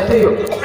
થયો.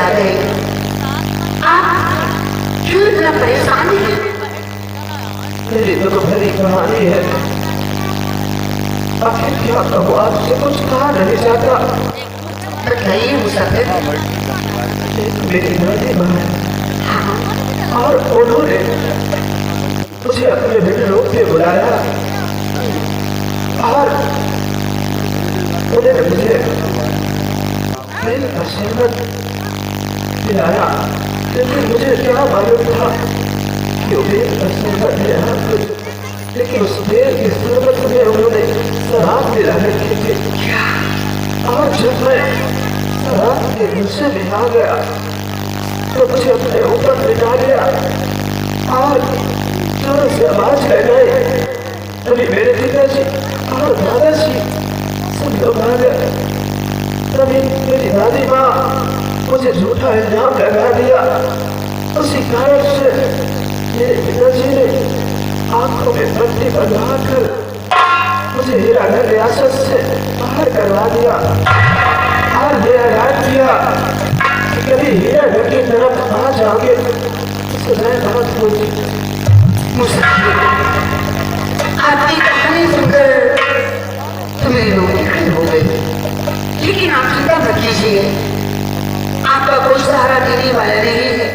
आ गए। आप क्यों इतना परेशान हैं? मेरी तो भरी कहानी है, आखिर क्या कहूँ, आपसे कुछ कहा नहीं जाता। बताइए मुसाफिर। मेरी दादी माँ है और उन्होंने मुझे अपने बेडरूम पे बुलाया और उन्होंने मुझे प्रेम का शरबत पिलाया, लेकिन मुझे क्या मालूम था कि प्रेम का शरबत है यहाँ कुछ, लेकिन उस प्रेम के शरबत में उन्होंने शराब मिला रखी थी। और जब मैं शराब के नशे में आ गया तो मुझे अपने ऊपर बिठा लिया और जोर से आवाज लगाई। तभी मेरे पिताजी और दादाजी सब लोग आ गए। तभी मेरी दादी माँ मुझे झूठा इल्जाम लगा दिया। उसी कारण से मेरे पिताजी ने आंखों में पट्टी बंधाकर मुझे हीरानगर रियासत से बाहर करवा दिया और ये ऐलान किया कि कभी हीरानगर की तरफ आ जाओगे तो सजाए मौत होगी। आपकी कहानी सुनकर तो मेरे रोंगटे खड़े हो गए, लेकिन आप चिंता मत कीजिए, आपका कोई सहारा देने वाला नहीं है।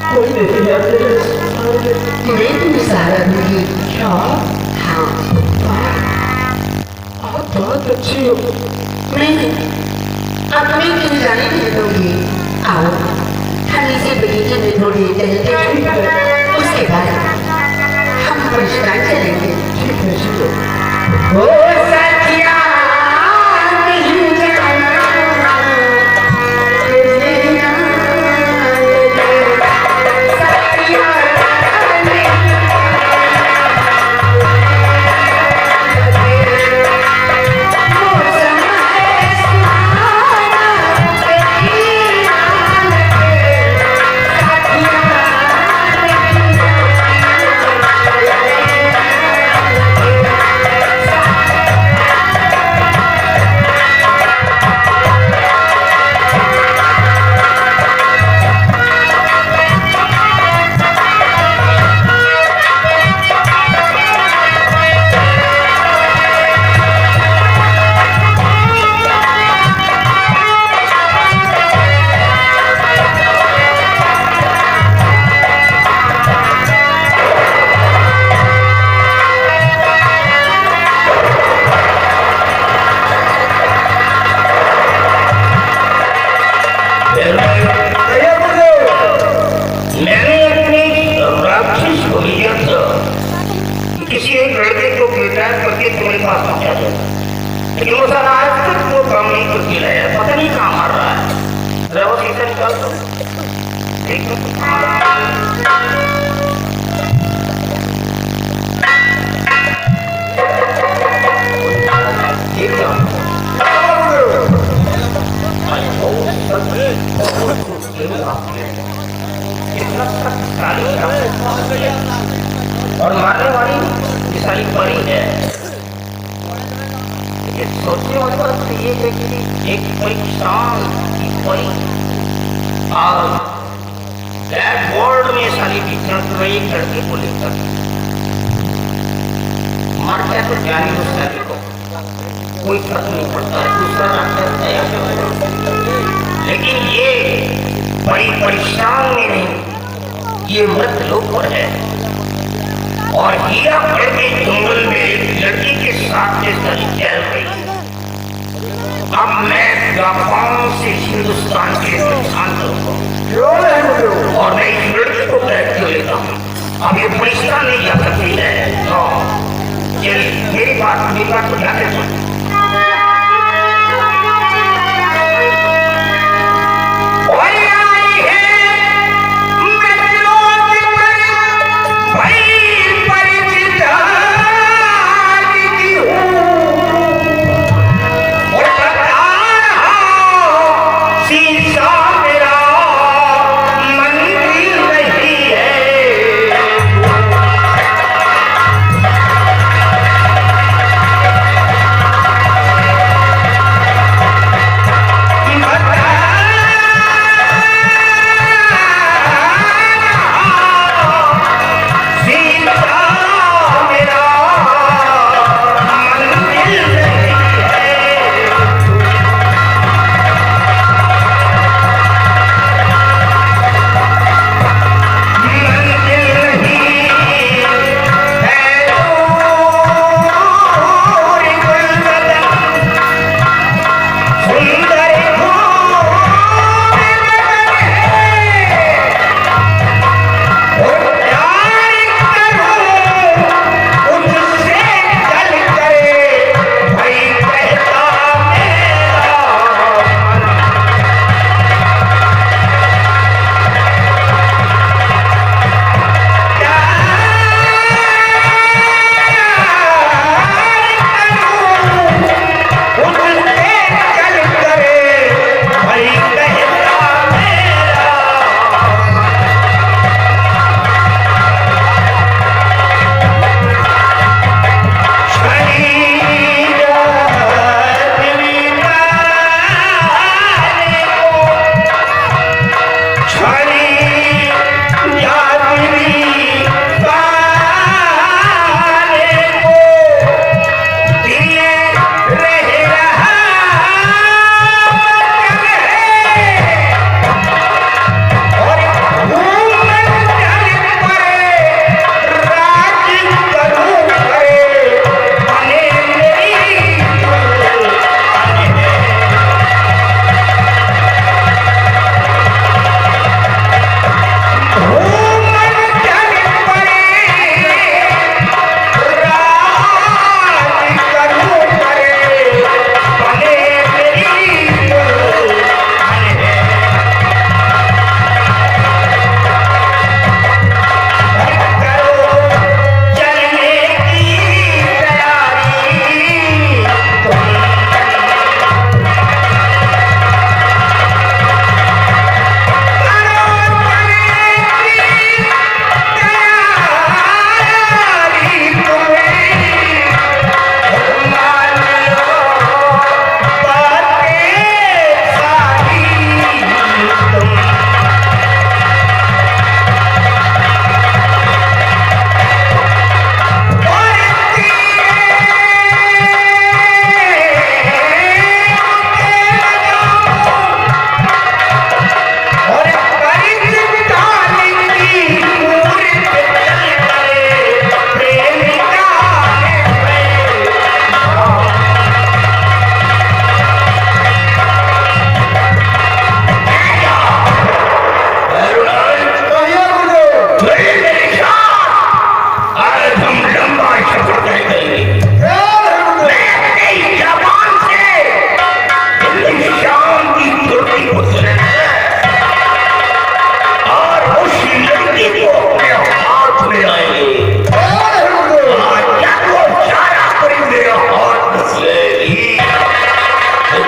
कोई नहीं है मैं तुम्हें सहारा दूंगी। क्या? हाँ, आप बहुत अच्छी हो। नहीं, अब मैं क्यों जाने नहीं दूंगी। आओ हम इसी बगीचे में थोड़ी टहलते हैं, उसके बाद हम पंचदान चलेंगे। ठीक है, चलो। ओ सखिया नहीं जाना तेरा सखिया और मारने वाली विशाली परी है। ये सोचने वाली बात तो ये है कि एक परीक्षान की परी और ब्लैक बोर्ड में सारी विज्ञान कर रही लड़के को लेकर मर गया तो जानी उस लड़के को कोई फर्क नहीं पड़ता, दूसरा डॉक्टर तैयार है। लेकिन ये बड़ी परेशान में नहीं, ये मृत लोक पर है और हीरा पड़ के जंगल में एक लड़की के साथ चल रही। अब मैं जापान से हिंदुस्तान के नुकसान करूंगा और मैं इस लड़की को बैठ के लेता हूँ। अब ये परेशान नहीं जा सकती है। तो मेरी बात को ध्यान रखो।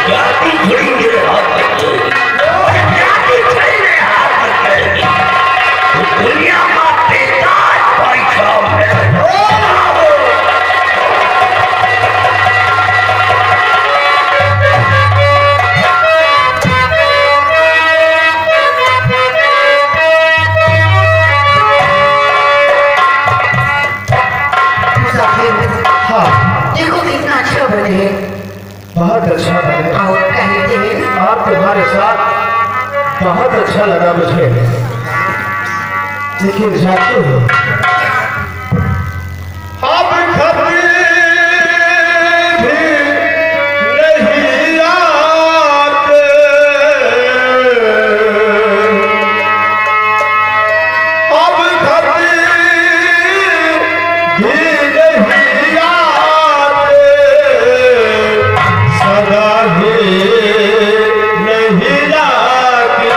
क्या तू थोड़ी मेरे हाथ पकड़ेगी? क्या तू थोड़ी मेरे हाथ पकड़ेगी? तू दुनिया का बेताज भाई साहब है। हाँ, देखो कितना अच्छा बने। बहुत अच्छा बने। और कहते हैं आप तुम्हारे साथ बहुत अच्छा लगा मुझे, लेकिन जानते हो अब कभी भी नहीं आते, अब कभी भी नहीं आते, सदा ही नहीं जाते।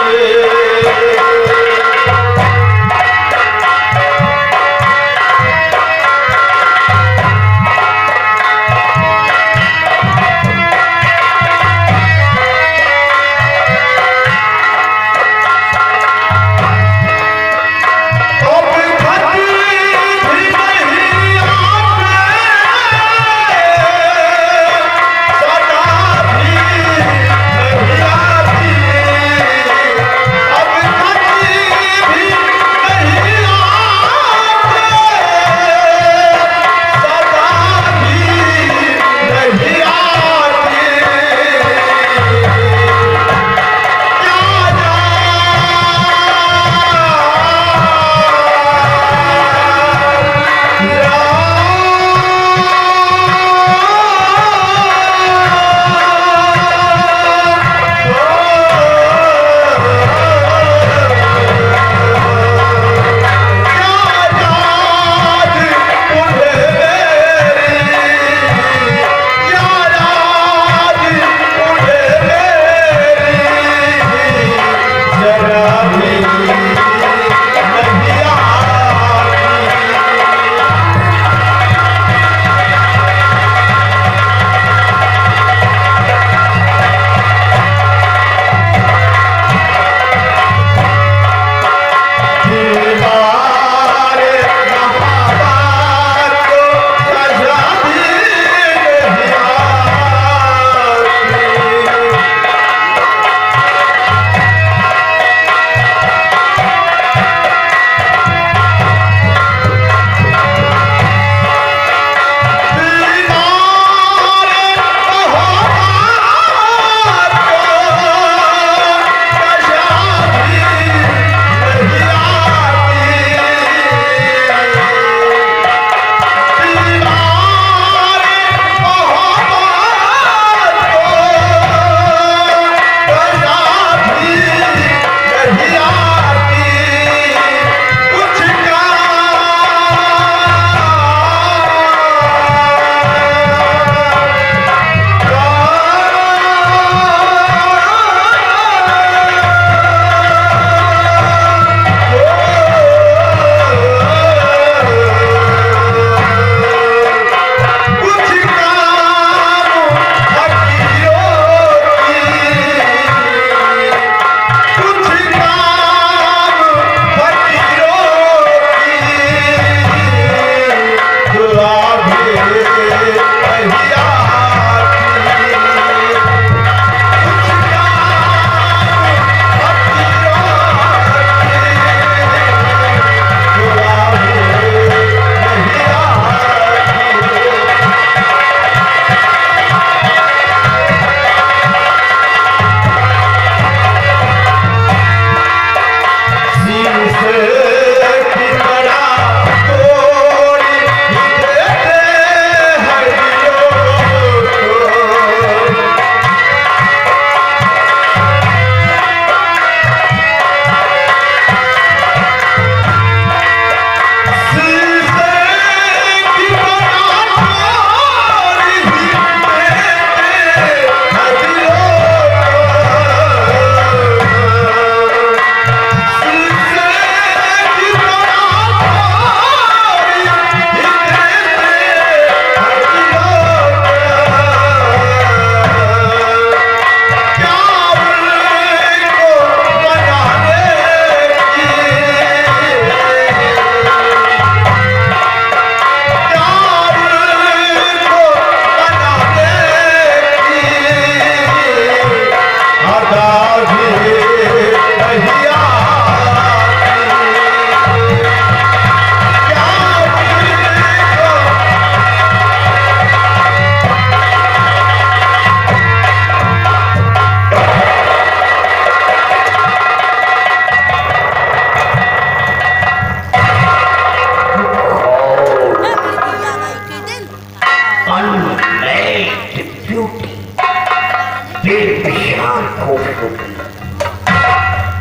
बेमिसाल खूबसूरती।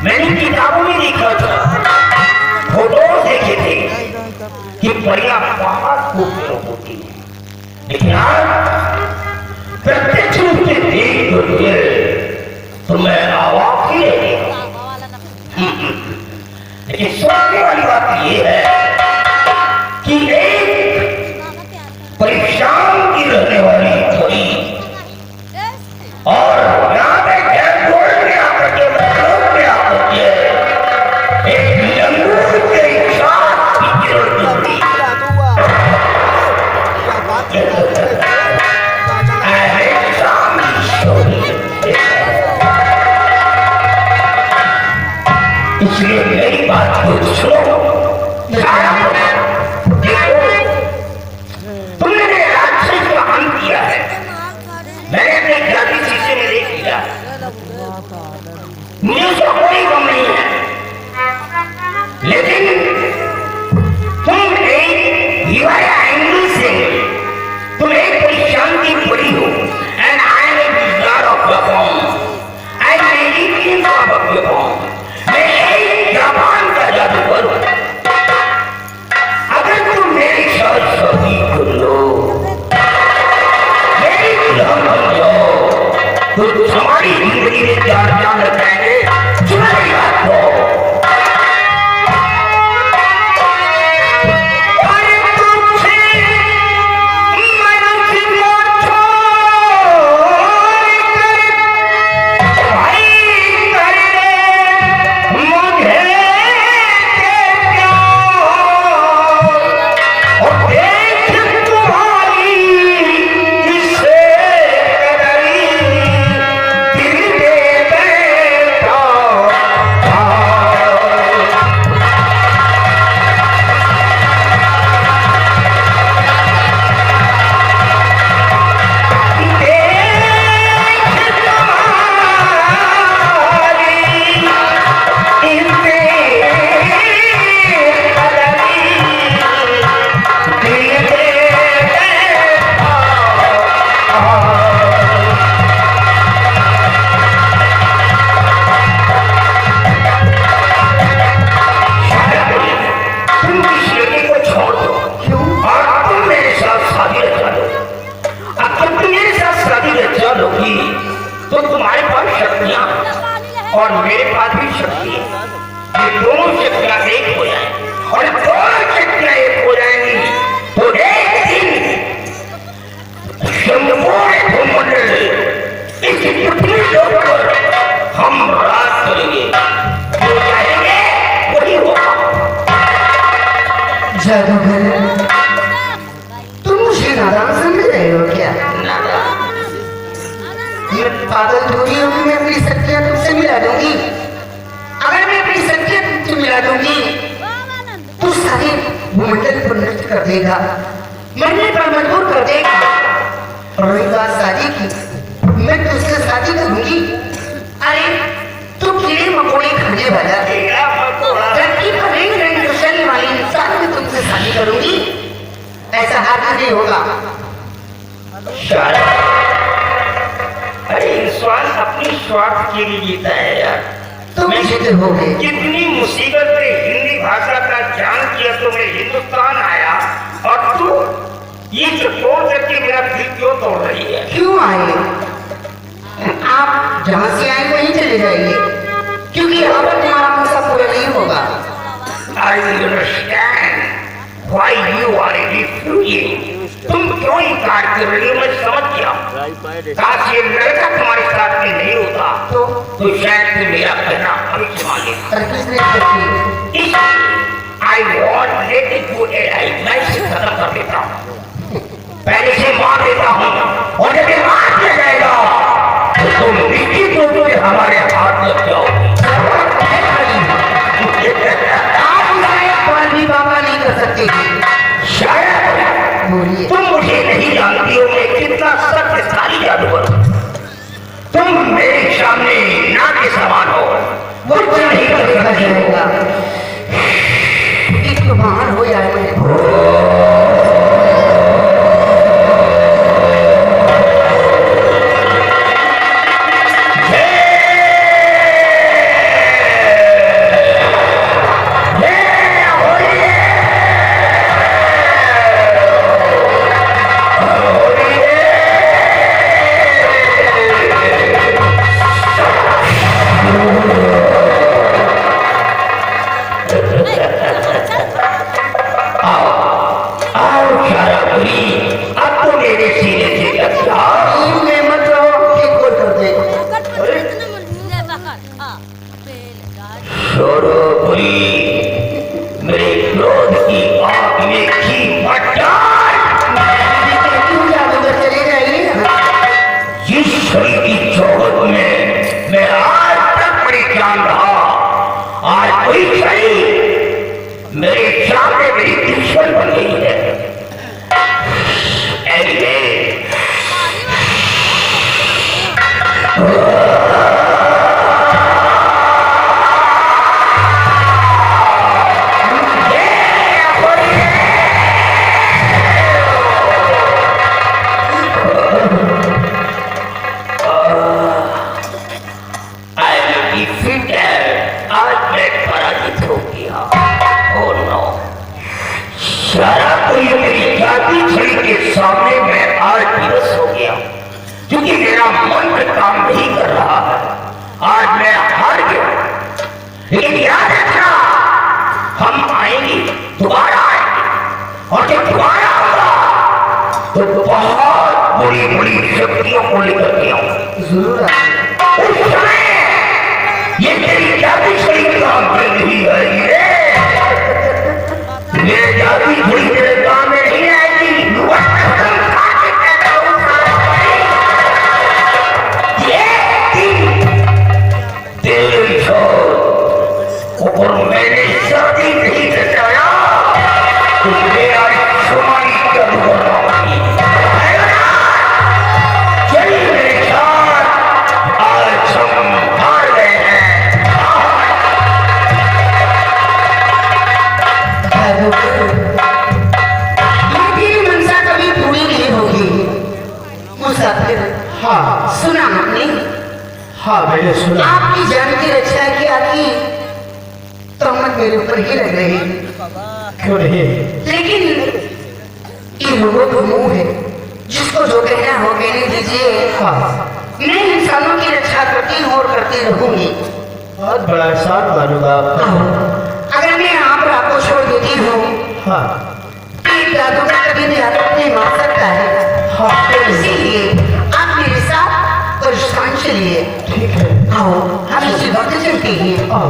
मैंने किताबों में देखा था, फोटो देखे थे कि परियां बहुत खूबसूरत होती है, लेकिन आज प्रत्यक्ष रूप से देख करके तो मैं अवाक ही रह गया। लेकिन सोचने वाली बात यह है कि एक परेशान की रहने वाली थोड़ी और यहाँ पे गैंगोल्ड में आकर के मैदान में आकर के एक लंगूर के साथ पिक्चर जुड़ी। इसलिए मेरी बात को सुनो। देखो, तुमने मेरे राक्षस का अंत किया है, मैंने अपने जाति शीशे में देख लिया, मुझे उसका कोई गम नहीं है। लेकिन तुम एक एंगल से तुम एक परेशान की बड़ी हो, and I am a bizarre of the form, I am of the form. मैं एक जबान का जादूगर हूं। अगर तुम मेरी साथ शादी कर लो, मेरी दुल्हन बन जाओ, तो तुम्हारी जिंदगी में क्या क्या लग जाएंगे, तुम्हारी बात को। तो तुम्हारे पास शक्तियां और मेरे पास भी शक्ति है, ये दोनों शक्तियां एक हो जाए और दोनों शक्तियां एक हो जाएंगी तो एक दिन संपूर्ण भूमंडल इस पृथ्वी के ऊपर हम राज करेंगे, जो चाहेंगे वही होगा। जादूगर, तुम मुझे नादान समझ रहे हो क्या? मैं पागल थोड़ी हूँ कि मैं अपनी शक्तियाँ तुमसे मिला दूंगी। अगर मैं अपनी शक्तियाँ तुमसे मिला दूंगी तो सारे भूमंडल को नष्ट कर देगा, मरने पर मजबूर कर देगा। और रही बात शादी की, मैं तुझसे शादी करूंगी। अरे तू कीड़े मकोड़े खाने वाला लड़की पर रंग रंग चलने वाली इंसान में तुमसे शादी करूंगी, ऐसा हाथ नहीं होगा। अरे इंसान अपनी स्वार्थ के लिए जीता है यार। तुम जीते हो गए। कितनी मुसीबत में हिंदी भाषा का ज्ञान किया तो मैं हिंदुस्तान आया और तू ये जो तोड़ करके मेरा दिल क्यों तोड़ रही है? क्यों आए? आप जहाँ से आए वहीं चले जाइए, क्योंकि अब तुम्हारा मकसद पूरा नहीं होगा। I understand why you are a refugee. तुम क्यों इनकार कर रही हो, मैं समझ गया। काश ये लड़का तुम्हारे साथ में नहीं होता तो शायद तुम मेरा कहना अवश्य माने। I want let it go alive. मैं इसे खत्म कर देता हूँ, पहले से मार देता हूँ, और जब ये मार दिया जाएगा तो तुम निश्चित रूप से हमारे हाथ लग जाओगे। आप उन्हें पर भी बाबा नहीं कर सकते। शायद तुम मुझे नहीं जानती हो मैं कितना शक्तिशाली जादूगर हूं। तुम मेरे सामने ना के समान हो, कुछ नहीं कर जाएगा। एक महान हो जाए कोई शरीर मेरे सामने मेरी दुश्मन बन गई है। सामने मैं आज विवश हो गया क्योंकि मेरा मंत्र काम नहीं कर रहा है। आज मैं हार गया, लेकिन याद रखना हम आएंगे, दोबारा आएंगे और जब दोबारा होगा तो बहुत बड़ी बड़ी शक्तियों को लेकर के आऊंगा। जरूर उस समय ये तेरी जादू शरीर काम कर रही है, ये जादू थोड़ी तेरे काम में नहीं आएगी। और मैंने शादी नहीं रचाया तो मेरा शुमारी कर चल मेरे साथ, आज हम हार गए हैं। मेरी मनसा कभी पूरी नहीं होगी मुसाफिर। हाँ सुना आपने? हाँ मैंने सुना। आपकी जान की रक्षा किया कि तोहमत मेरे ऊपर ही लग रही है। क्यों नहीं? लेकिन ये लोगों को मुंह है, जिसको जो कहना हो कहने दीजिए। हाँ मैं इंसानों की रक्षा करती हूँ और करती रहूंगी। बहुत बड़ा एहसान मानूंगा आपका। अगर मैं आप और आपको छोड़ देती हूँ हाँ एक जादूगर कभी भी आपको नहीं मार सकता है। हाँ तो इसीलिए आप मेरे साथ परेशान चलिए। ठीक है। आओ हम इसी वक्त चलते हैं। आओ।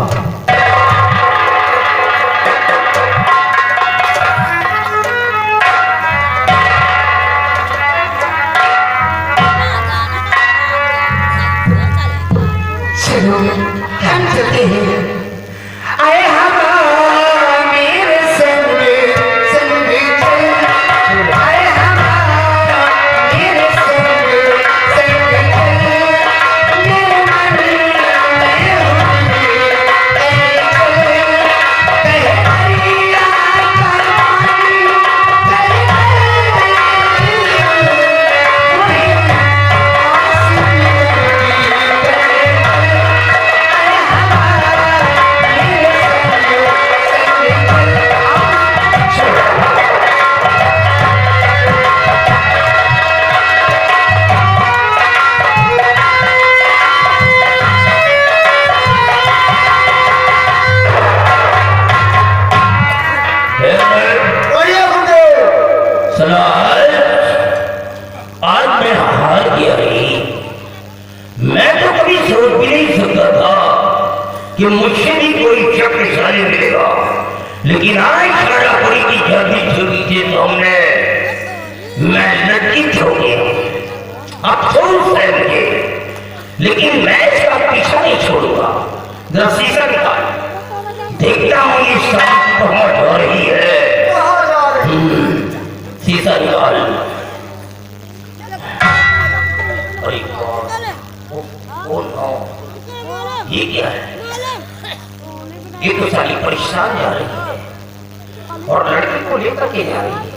चलो हम चलते हैं। आए हम मेरे संग संग चल, आए हम मेरे संग संग चल, मेरे मन में आज मैं हार गया ही। मैं तो कभी सोच भी नहीं सकता था कि मुझसे भी कोई शक्तिशाली मिलेगा, लेकिन आज शारापुरी की जाति छवि के सामने मैं लज्जित हो गया। अफसोस है मुझे, लेकिन मैं इसका पीछा नहीं छोड़ूंगा। जरा शीशा निकाल, देखता हूँ ये शाम कहाँ जा रही है। शीशा निकाल। अरे ये क्या है? ये तो सारी परेशान जा रही है और लड़की को लेकर के जा रही है।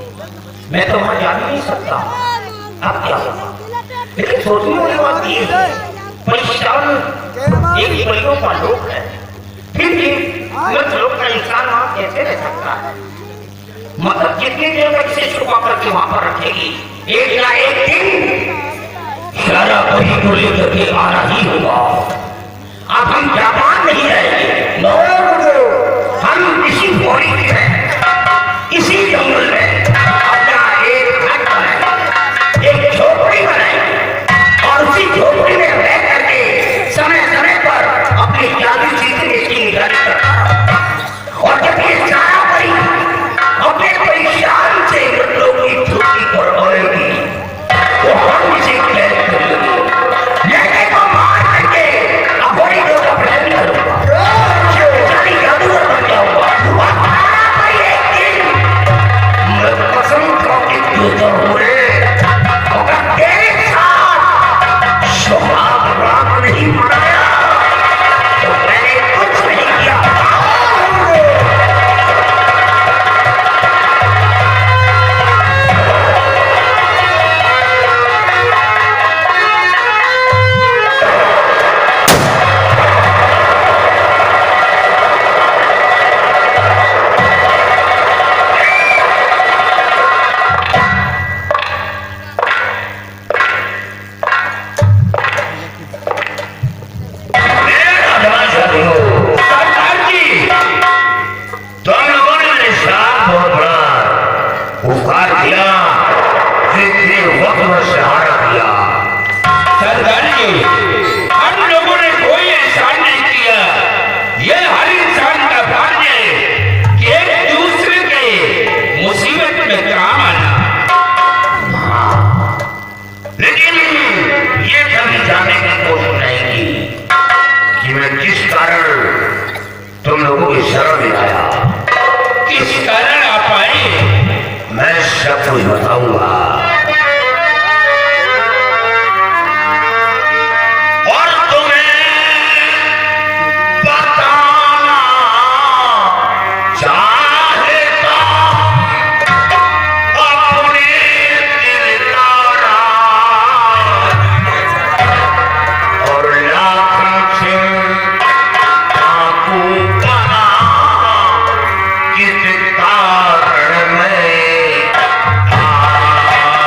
मैं तो वहां जा नहीं सकता। अब क्या होगा? लेकिन सोचने वाली बात ये है, परेशान एक परियों का लोक है, फिर भी लोक का इंसान वहां कैसे रह सकता है? मतलब जितनी देर तक इसे छुपा करके वहां पर रखेगी, एक ना एक दिन शारापुरी को लेकर के आना ही होगा। अब हम जापान नहीं रहेंगे, हम इसी पौड़ी में हैं, इसी जंगल में अपना एक घर बनाएंगे, एक झोपड़ी बनाएंगे और उसी झोपड़ी में रह करके समय समय पर अपनी जादू जीतने की निगरानी करना। और जब ये शारापुरी अपने परेशान से लोगों की झोपड़ी पर आएगी तो हम इसे कैद कर लेंगे, लेकिन को मार करके अपनी लोगों का प्रयत्न करूंगा। के हम लोगों ने कोई एहसान नहीं किया। ये हर इंसान का फर्ज है कि एक दूसरे के मुसीबत में काम आना। लेकिन ये कभी जानने की कोशिश नहीं की कि मैं किस कारण तुम लोगों की शरण में आया, किस कारण आप आए। मैं सब कुछ बताऊंगा और तुम्हें बताना चाहता अपने दिल का राज और लाखों चिंता को बना किस कारण मैं आया।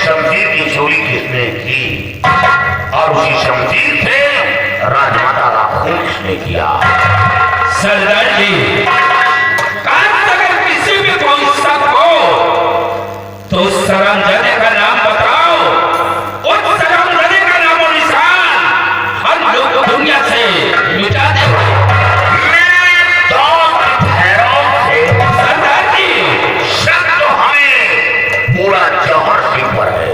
शमशीर की चोरी किसने की और उसी शमशीर से राजमाता का खून किसने किया? सरदार जी, अगर किसी भी कोई शक हो तो उस सरंजाने का नाम बताओ। उस सरंजाने का नाम और निशान हम लोग को दुनिया से मिटा दे। सरदार जी, शक तो हमें पूरा जौहर सिंह पर है।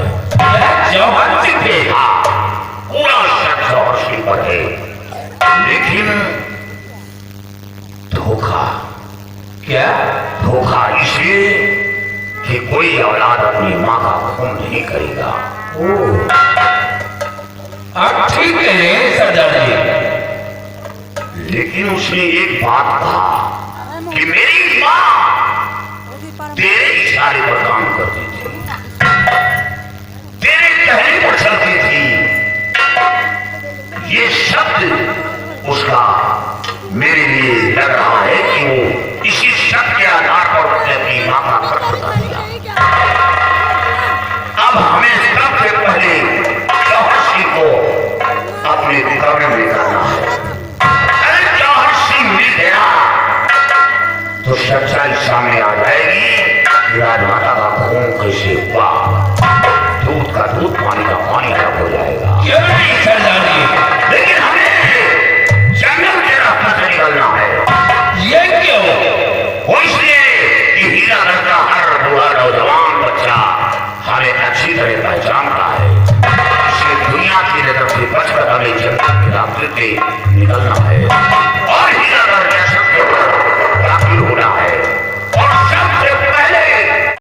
जौहर सिंह पे पूरा शक जौहर सिंह पर है, लेकिन धोखा। क्या? धोखा इसलिए कि कोई औलाद अपनी माँ का खून नहीं करेगा। आप ठीक कह रहे हैं सरदार जी, लेकिन उसने एक बात कहा कि मेरी माँ तेरे इशारे पर काम करती थी, तेरे कहने पर चलती थी। ये शब्द उसका मेरे लिए लग रहा है कि वो इसी शब्द के आधार पर उसने अपनी माँ का खर्च बता दिया। अब हमें सबसे पहले जौहर सिंह को अपने कब्र में जाना है। अगर जौहर सिंह मिल गया तो सच्चाई सामने आ जाएगी। राजमाता का खून कैसे हुआ, दूध का दूध पानी का पानी अलग हो जाएगा। क्यों नहीं सरदार जी? लेकिन हमें